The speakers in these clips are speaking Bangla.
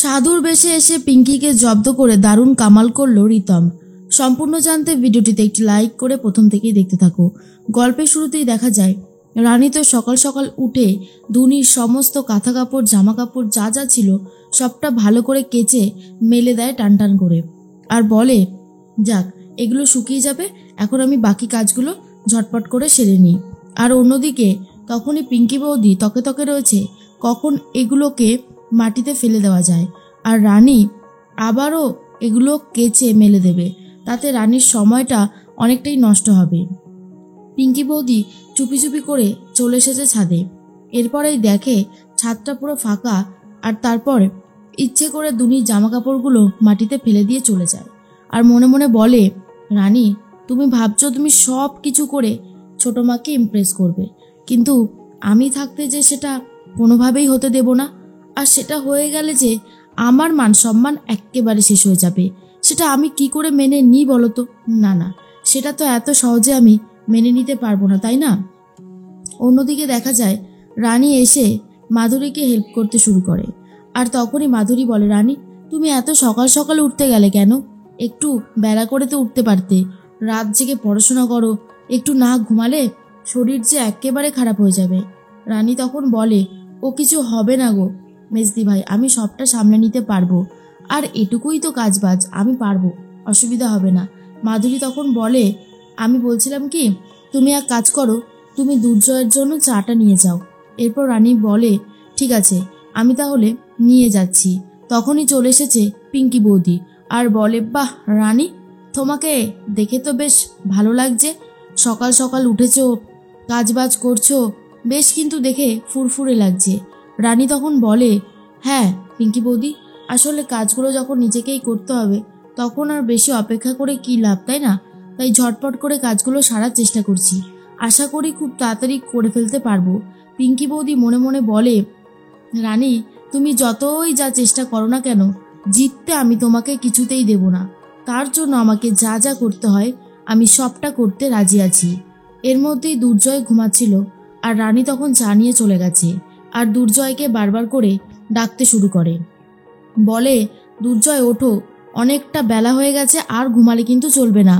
সাধুর বেশে এসে পিঙ্কিকে জব্দ করে দারুণ কামাল করলো রিতম। সম্পূর্ণ জানতে ভিডিওটিতে একটি লাইক করে প্রথম থেকেই দেখতে থাকো। গল্পের শুরুতেই দেখা যায় রানী তো সকাল সকাল উঠে ধুনির সমস্ত কাঁথা কাপড় জামা কাপড় যা যা ছিল সবটা ভালো করে কেচে মেলে দেয় টান টান করে, আর বলে যাক এগুলো শুকিয়ে যাবে, এখন আমি বাকি কাজগুলো ঝটপট করে সেরে নিই। আর অন্যদিকে তখনই পিঙ্কি বৌদি তকে তকে রয়েছে কখন এগুলোকে মাটিতে ফেলে দেওয়া যায়, আর রানী আবারও এগুলো কেচে মেলে দেবে, তাতে রানীর সময়টা অনেকটাই নষ্ট হবে। পিঙ্কি বৌদি চুপি চুপি করে চলে এসেছে ছাদে। এরপরেই দেখে ছাদটা পুরো ফাঁকা, আর তারপর ইচ্ছে করে দুনির জামা কাপড়গুলো মাটিতে ফেলে দিয়ে চলে যায়। আর মনে মনে বলে, রানী তুমি ভাবছো তুমি সব কিছু করে ছোট মাকে ইমপ্রেস করবে, কিন্তু আমি থাকতে যে সেটা কোনোভাবেই হতে দেব না। আর সেটা হয়ে গেলে যে আমার মান সম্মান একেবারে শেষ হয়ে যাবে, সেটা আমি কি করে মেনে নিই বলো তো? না না, সেটা তো এত সহজে আমি মেনে নিতে পারবো না, তাই না? অন্যদিকে দেখা যায় রানী এসে মাধুরীকে হেল্প করতে শুরু করে। আর তখনই মাধুরী বলে, রানী তুমি এত সকাল সকাল উঠতে গেলে কেন? একটু বেলা করে তো উঠতে পারতে, রাত জেগে পড়াশোনা করো, একটু না ঘুমালে শরীর যে একেবারে খারাপ হয়ে যাবে। রানী তখন বলে, ও কিছু হবে না গো মেজদি ভাই, আমি সবটা সামলে নিতে পারবো, আর এটুকুই তো কাজবাজ, আমি পারবো, অসুবিধা হবে না। মাধুরী তখন বলে, আমি বলছিলাম কি, তুমি এক কাজ করো, তুমি দুর্জয়ের জন্য চাটা নিয়ে যাও। এরপর রানী বলে, ঠিক আছে আমি তাহলে নিয়ে যাচ্ছি। তখনই চলে এসেছে পিঙ্কি বৌদি আর বলে, বাহ রানী, তোমাকে দেখে তো বেশ ভালো লাগছে, সকাল সকাল উঠেছো, কাজবাজ করছো, বেশ কিন্তু দেখে ফুরফুরে লাগছে। রানী তখন বলে, হ্যাঁ পিঙ্কি বৌদি, আসলে কাজগুলো যখন নিজেকেই করতে হবে তখন আর বেশি অপেক্ষা করে কি লাভ, তাই না? তাই ঝটপট করে কাজগুলো সারার চেষ্টা করছি, আশা করি খুব তাড়াতাড়ি করে ফেলতে পারবো। পিঙ্কি বৌদি মনে মনে বলে, রানী তুমি যতই যা চেষ্টা করো না কেন, জিততে আমি তোমাকে কিছুতেই দেব না, তার জন্য আমাকে যা যা করতে হয় আমি সবটা করতে রাজি আছি। এর মধ্যেই দুর্জয় ঘুমাচ্ছিল, আর রানী তখন চা নিয়ে চলে গেছে, আর দুর্জয়কে বারবার করে ডাকতে শুরু করে। বলে, দুর্জয় ওঠো, অনেকটা বেলা হয়ে গেছে, আর ঘুমালে কিন্তু চলবে না,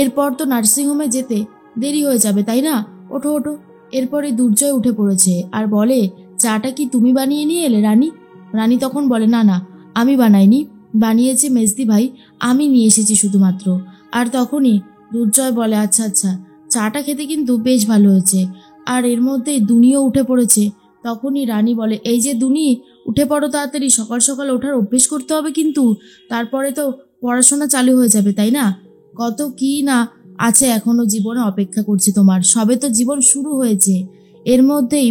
এরপর তো নার্সিংহোমে যেতে দেরি হয়ে যাবে, তাই না? ওঠো ওঠো। এরপরে দুর্জয় উঠে পড়েছে আর বলে, চাটা কি তুমি বানিয়ে নিয়ে এলে রানী? রানী তখন বলে, না না আমি বানাইনি, বানিয়েছে মেজদি ভাই, আমি নিয়ে এসেছি শুধুমাত্র। আর তখনই দুর্জয় বলে, আচ্ছা আচ্ছা, চাটা খেতে কিন্তু বেশ ভালো হয়েছে। আর এর মধ্যেই দুনিও উঠে পড়েছে। তখনই রানী বলে, এই যে দুনি, উঠে পড়ো তাড়াতাড়ি, সকাল সকাল ওঠার অভ্যেস করতে হবে কিন্তু, তারপরে তো পড়াশোনা চালু হয়ে যাবে, তাই না? কত কি না আছে এখনো জীবনে অপেক্ষা করছে তোমার, সবে তো জীবন শুরু হয়েছে। এর মধ্যেই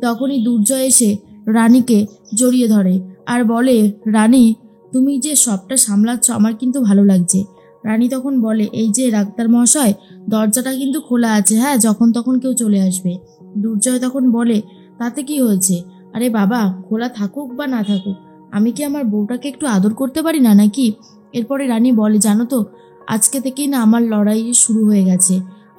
তখনই দুর্জয় এসে রানীকে জড়িয়ে ধরে আর বলে, রানী তুমি যে সবটা সামলাচ্ছ আমার কিন্তু ভালো লাগছে। রানী তখন বলে, এই যে ডাক্তার মহাশয়, দরজাটা কিন্তু খোলা আছে, হ্যাঁ যখন তখন কেউ চলে আসবে। দুর্জয় তখন বলে, তাতে কি হয়েছে? আরে বাবা, খোলা থাকুক বা না থাকুক, আমি কি আমার বউটাকে একটু আদর করতে পারি না নাকি? এরপরে রানী বলে, জানো তো, আজকে থেকেই না আমার লড়াই শুরু হয়ে গেছে।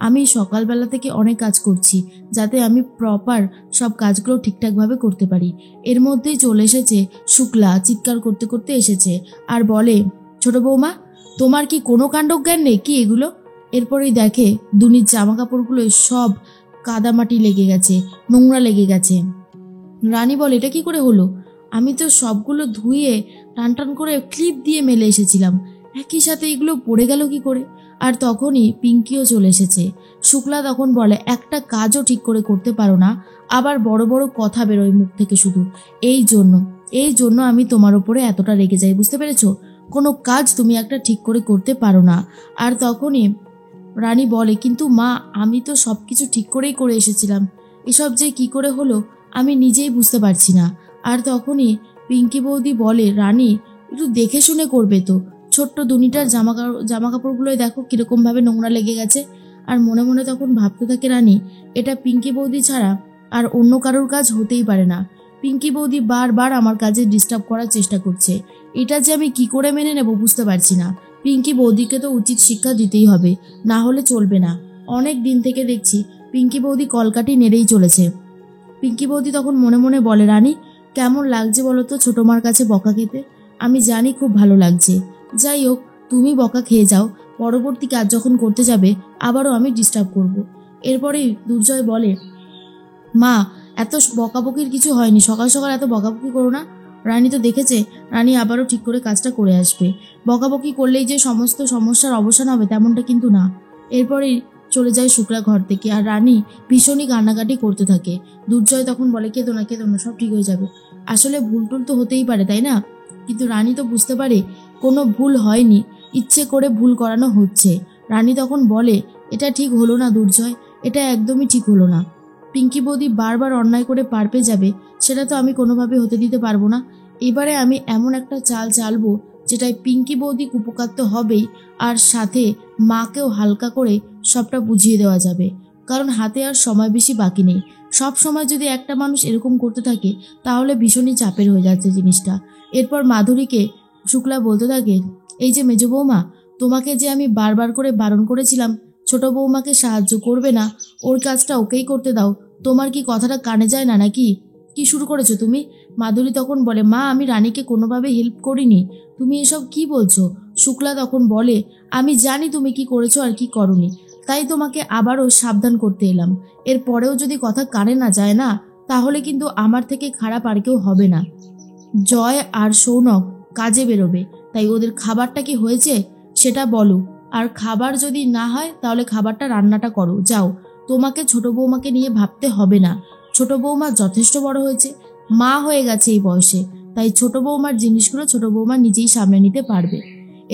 আমি সকালবেলা থেকে অনেক কাজ করছি যাতে আমি প্রপার সব কাজগুলো ঠিকঠাকভাবে করতে পারি। এর মধ্যেই চলে এসেছে শুক্লা, চিৎকার করতে করতে এসেছে আর বলে, ছোট বৌমা তোমার কি কোনো কাণ্ডজ্ঞান নেই কি এগুলো? এরপরেই দেখে দুনির জামা কাপড়গুলো সব কাদামাটি লেগে গেছে, নোংরা লেগে গেছে। রানী বলে, এটা কি করে হলো? আমি তো সবগুলো ধুয়ে টান টান করে ক্লিপ দিয়ে মেলে এসেছিলাম, একই সাথে এগুলো পড়ে গেল কি করে? আর তখনই পিঙ্কিও চলে এসেছে। শুক্লা তখন বলে, একটা কাজও ঠিক করে করতে পারো না, আবার বড় বড় কথা বেরোয় মুখ থেকে শুধু, এই জন্য আমি তোমার উপরে এতটা রেগে যাই, বুঝতে পেরেছো? কোনো কাজ তুমি একটা ঠিক করে করতে পারো না। আর তখনই রানী বলে, কিন্তু মা আমি তো সব কিছু ঠিক করেই করে এসেছিলাম, এসব যে কি করে হলো আমি নিজেই বুঝতে পারছি না। আর তখনই পিঙ্কি বৌদি বলে, রানী একটু দেখে শুনে করবে তো, ছোট্ট দুনিটার জামা কাপড়গুলোয় দেখো কীরকমভাবে নোংরা লেগে গেছে। আর মনে মনে তখন ভাবতে থাকে রানী, এটা পিঙ্কি বৌদি ছাড়া আর অন্য কারোর কাজ হতেই পারে না। পিঙ্কি বৌদি বারবার আমার কাজে ডিস্টার্ব করার চেষ্টা করছে, এটা যে আমি কি করে মেনে নেব বুঝতে পারছি না। পিঙ্কি বৌদিকে তো উচিত শিক্ষা দিতেই হবে, না হলে চলবে না। অনেক দিন থেকে দেখছি পিঙ্কি বৌদি কলকাঠি নেড়েই চলেছে। পিঙ্কি বৌদি তখন মনে মনে বলে, রানী কেমন লাগছে বলো তো ছোটো মার কাছে বকা খেতে? আমি জানি খুব ভালো লাগছে। যাই হোক, তুমি বকা খেয়ে যাও, পরবর্তী কাজ যখন করতে যাবে আবারও আমি ডিস্টার্ব করব। এরপরেই দুর্জয় বলে, মা, এত বকাবকির কিছু হয়নি, সকাল সকাল এত বকাবকি করো না। রানী তো দেখেছে, রানী আবারও ঠিক করে কাজটা করে আসবে। বকাবকি করলেই যে সমস্ত সমস্যার অবসান হবে তেমনটা কিন্তু না। এরপরেই চলে যায় শুক্লা ঘর থেকে, আর রানী ভীষণই কান্নাকাটি করতে থাকে। দুর্জয় তখন বলে, কেঁদো না কেঁদো না, সব ঠিক হয়ে যাবে। আসলে ভুল টুল তো হতেই পারে, তাই না? কিন্তু রানী তো বুঝতে পারে কোনো ভুল হয়নি, ইচ্ছে করে ভুল করানো হচ্ছে। রানী তখন বলে, এটা ঠিক হলো না দুর্জয়, এটা একদমই ঠিক হলো না। পিঙ্কি বৌদি বারবার অন্যায় করে পার পেয়ে যাবে, সেটা তো আমি কোনোভাবে হতে দিতে পারবো না। এবারে আমি এমন একটা চাল চালবো যেটায় পিঙ্কি বৌদি উপকার তো হবেই, আর সাথে মাকেও হালকা করে সবটা বুঝিয়ে দেওয়া যাবে। কারণ হাতে আর সময় বেশি বাকি নেই। সব সময় যদি একটা মানুষ এরকম করতে থাকে তাহলে ভীষণই চাপের হয়ে যাচ্ছে জিনিসটা। এরপর মাধুরীকে শুক্লা বলতে থাকে, এই যে মেজ বৌমা, তোমাকে যে আমি বারবার করে বারণ করেছিলাম ছোট বৌমাকে সাহায্য করবে না, ওর কাজটা ওকেই করতে দাও, তোমার কি কথাটা কানে যায় না নাকি? কি শুরু করেছো তুমি? মাধুরী তখন বলে, মা, আমি রানীকে কোনোভাবে হেল্প করিনি, তুমি এসব কি বলছো? শুক্লা তখন বলে, আমি জানি তুমি কি করেছো আর কি করনি, তাই তোমাকে আবারও সাবধান করতে এলাম। এর পরেও যদি কথা কানে না যায় না, তাহলে কিন্তু আমার থেকে খারাপ আর কেউ হবে না। জয় আর সৌনক কাজে বেরোবে, তাই ওদের খাবারটা কি হয়েছে সেটা বলো। আর খাবার যদি না হয় তাহলে খাবারটা রান্নাটা করো, যাও। তোমাকে ছোট বৌমাকে নিয়ে ভাবতে হবে না। ছোট বৌমা যথেষ্ট বড় হয়েছে, মা হয়ে গেছে এই বয়সে, তাই ছোট বৌমার জিনিসগুলো ছোট বৌমা নিজেই সামলে নিতে পারবে।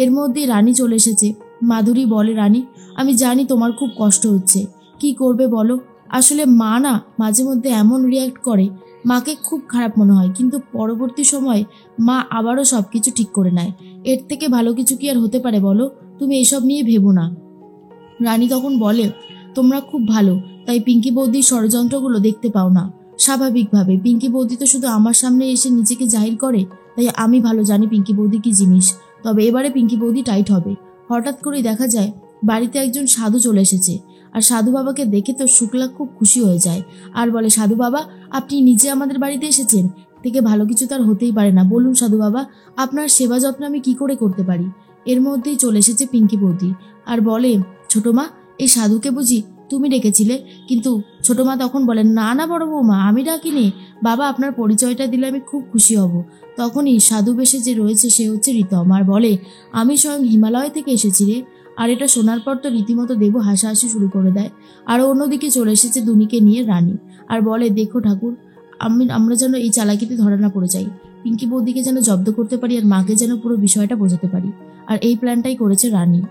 এর মধ্যেই রানী চলে এসেছে। মাধুরী বলে, রানী, আমি জানি তোমার খুব কষ্ট হচ্ছে, কি করবে বলো? আসলে মা না মাঝে মধ্যে এমন রিয়্যাক্ট করে, মাকে খুব খারাপ মনে হয়, কিন্তু পরবর্তী সময়ে মা আবারও সব কিছু ঠিক করে নেয়। এর থেকে ভালো কিছু কি আর হতে পারে বলো? তুমি এসব নিয়ে ভেবো না। রানী তখন বলে, তোমরা খুব ভালো, তাই পিঙ্কি বৌদির ষড়যন্ত্রগুলো দেখতে পাও না। স্বাভাবিকভাবে পিঙ্কি বৌদি তো শুধু আমার সামনে এসে নিজেকে জাহির করে, তাই আমি ভালো জানি পিঙ্কি বৌদি কি জিনিস। তবে এবারে পিঙ্কি বৌদি টাইট হবে। হঠাৎ করেই দেখা যায় বাড়িতে একজন সাধু চলে এসেছে, আর সাধু বাবাকে দেখে তো শুক্লা খুব খুশি হয়ে যায় আর বলে, সাধু বাবা, আপনি নিজে আমাদের বাড়িতে এসেছেন, থেকে ভালো কিছু তার হতেই পারে না। বলুন সাধু বাবা, আপনার সেবা যত্ন আমি কি করে করতে পারি? এর মধ্যেই চলে এসেছে পিঙ্কি বৌদি আর বলে, ছোট মা, এই সাধুকে বুঝি তুমি ডেকেছিলে? কিন্তু ছোট মা তখন বলেন, না না বড় বৌমা, আমি ডাকিনি। বাবা, আপনার পরিচয়টা দিলে আমি খুব খুশি হব। তখনই সাধু বেশে যে রয়েছে সে হচ্ছে রিতম, আর বলে, আমি স্বয়ং হিমালয় থেকে এসেছি রে। আর এটা শোনার পর তো রীতিমতো দেবু হাসাহাসি শুরু করে দেয়। আর অন্যদিকে চলে এসেছে দুনিকে নিয়ে রানী, আর বলে, দেখো ঠাকুর, আমরা যেন এই চালাকিতে ধরা না পড়ে যাই, পিঙ্কি বৌদিকে যেন জব্দ করতে পারি, আর মাকে যেন পুরো বিষয়টা বোঝাতে পারি। আর এই প্ল্যানটাই করেছে রানী।